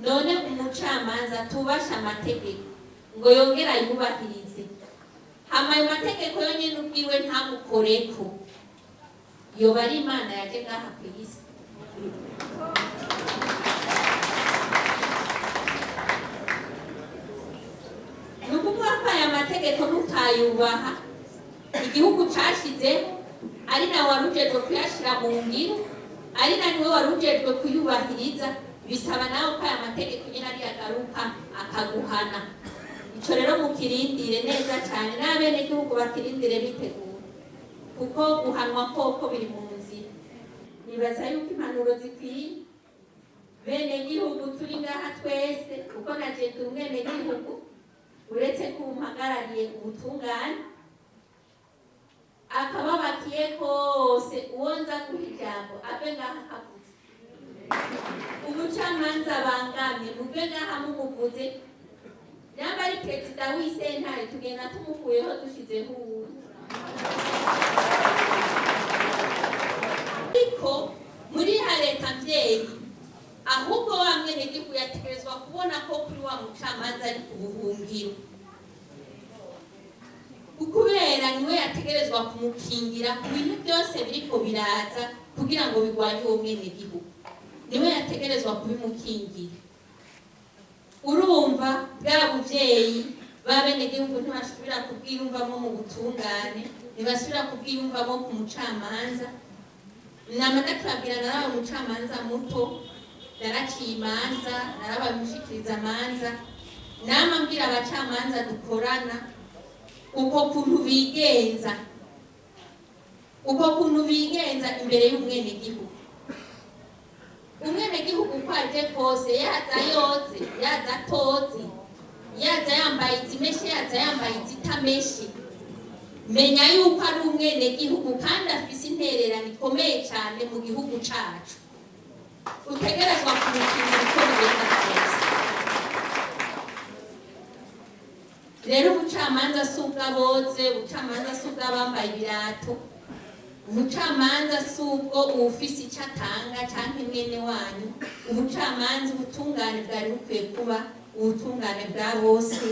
none umucamanza tubasha amategeko ngo yongera yubahirize, hama ayo mategeko yonyine ubwiwe ntamukoreko, yoba ari Imana yaje ngaha ku isi? Nukuvuga ko aya mategeko mutayubaha, igihugu cashizeho ari nawe warujejwe kuyashira mu ngiro, ari nawe warujejwe kuyubahiriza, bisaba nawe ko aya mategeko nyine ari yagaruka akaguhana. Ico rero mukirindire neza cyane, n'abene igihugu bakirindire bitegura, kuko guhanwa koko biri mu nzira. Nibaza yuko impanuro zikwiye bene gihugu turi ngaha twese, kuko naje ndi umwene gihugu, uretse kumpagarariye ubutungane akababakiye kose, uwo nza guha ijambo abe ngaha havuze, umucamanza bangamye muve ngaha mumuvuze, nyamba ari perezida w'isentare tugenda tumukuyeho dushizeho uwundi. Ariko muri ya leta mvyeyi, ahubwo wa mwenegihugu yategerezwa kubona ko kuri wa mucamanza ari ku buhungiro, kubera niwe yategerezwa kumukingira ku bintu byose biriko biraza kugira ngo bigwanye uwo mwenegihugu, niwe yategerezwa kubimukingira. Urumva bwa buvyeyi b'abenegihugu ntibasubira kubwiyumvamo mu butungane, ntibasubira kubwiyumvamo ku mucamanza. Namara twabwira narawe umucamanza muto, naraciye imanza, narabaye umushikiriza amanza, nama mbwira abacamanza dukorana uko kuntu bigenza, imbere y'umwenegihugu. Umwenegihugu uko aje kose, yaza yoze, yaza atoze, yaza yambaye izimeshe, yaza yambaye izitameshe, menya yuko ari umwenegihugu kandi afise intererano ikomeye cyane mu gihugu cacu, utegerezwa kumukingira uko bigenda kose. Rero ubucamanza si ubw'aboze, ubucamanza si ubw'abambaye ibirato, ubucamanza si ubwo uwufise icyo atanga cyangwa mwene wanyu. Ubucamanza, ubutungane bwari bukwiye kuba ubutungane bwa bose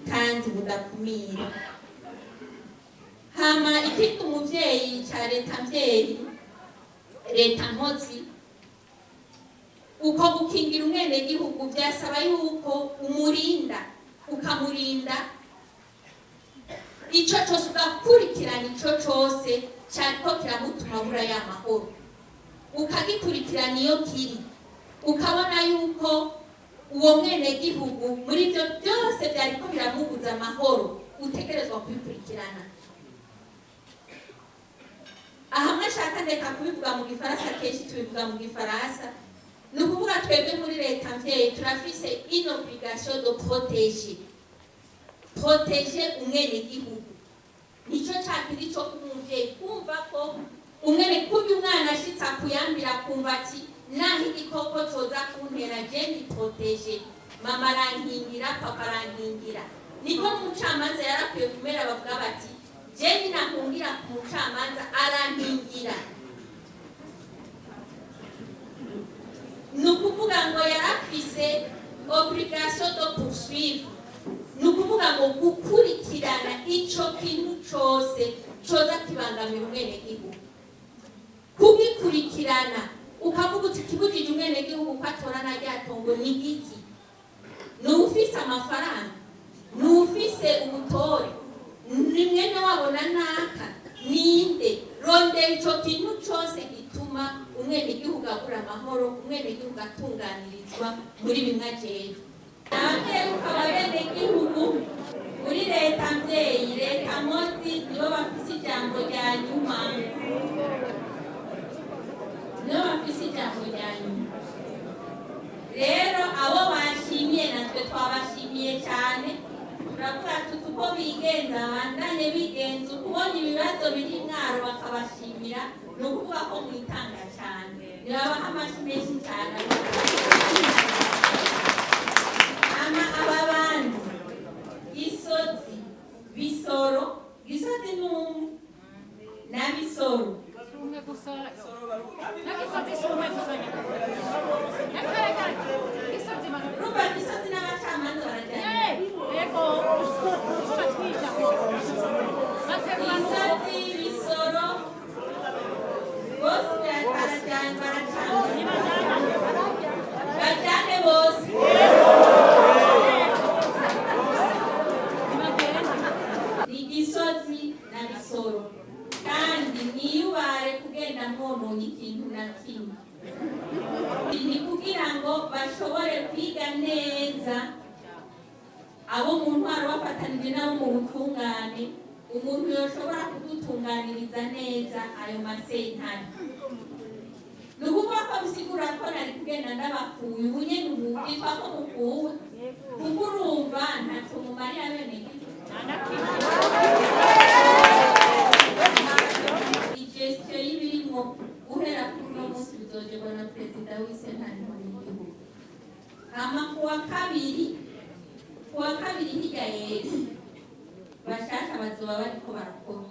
kandi budakumira. Hama ikindi umuvyeyi ca leta mvyeyi, leta nkozi, uko gukingira umwenegihugu byasaba yuko umurinda, ukamurinda ico cose, ugakurikirana ico cose cyariko kiramutuma bura y'amahoro, ukagikurikirana iyo kiri, ukabona yuko uwo mwenegihugu muri ibyo byose byariko biramubuza amahoro, utegerezwa kubikurikirana. Aha mwashaka ndeka kubivuga mu gifaransa, kenshi tubivuga mu gifaransa. Ni ukuvuga twebwe muri leta mvyeyi turafise une obligation de protéger umwenegihugu. Nico cakiri co kumuvyeyi kumva ko kurya umwana ashitse akuyambira kumva ati naho igikoko coza kuntera je ndiproteje, mama arankingira, papa arankingira. Niko n'umucamanza yarakwiye kumera bavuga bati je ninahungira ku mucamanza arankingira. Nukuvuga ngo yarafise obligation de poursuivre, nukuvuga ngo gukurikirana ico kintu cose coza kibangamira umwenegihugu, kugikurikirana ukavuga uti kibujije umwenegihugu ko atora na ryatongo ni giki, n'ufise amafaranga, n'ufise ubutore, ni mwene wabona naka, ninde, rondera ico kintu cose gituma umwenegihugu agura amahoro, umwenegihugu atunganirizwa muri bimwe ajejwe. Namwe ukaba abenegihugu muri leta mvyeyi, leta nkozi, nibo bafise ijambo rya nyuma, rero abo bashimiye natwe twabashimiye cyane. Turavuga tuti uko bigenza bandanye bigenza, ukubona ibibazo biri mwaro bakabashimira, ni ukuvuga ko mwitanga cyane, nibabaha amashyi menshi cyane. Aba bandi Gisozi, Bisoro, Gisozi n'umwe na Bisoro kimwe ni kugira ngo bashobore kwiga neza abo mu ntwaro bafatanije nabo mu butungane umuntu yoshobora kudutunganiriza neza ayo masentare nukuvuga ko bisigura ko nari kugenda ndabakuye ubu nyene ubu bitwa ko mukuwe kuko urumva ntaco mumariye abenegihugu igestion y'ibirimo guhera kuri uno munsi bizogerwa na perezida w'isentare nkuru y'igihugu hama kuwa kabiri hirya y'ejo bashasha bazoba bariko barakora